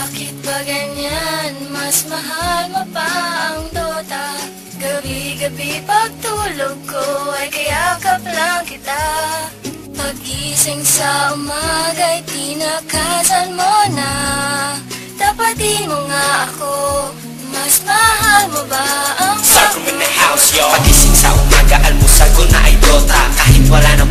Bakit ba ganyan? Mas mahal mo pa ang Dota. Gabi-gabi pagtulog ko ay kayakap lang kita. Pag-gising sa umaga'y tinakasan mo na. Tapatin mo nga ako, mas mahal mo ba ang Sarko in the house, yo. Pagising sa umaga, almusal ko na ay Dota. Kahit wala na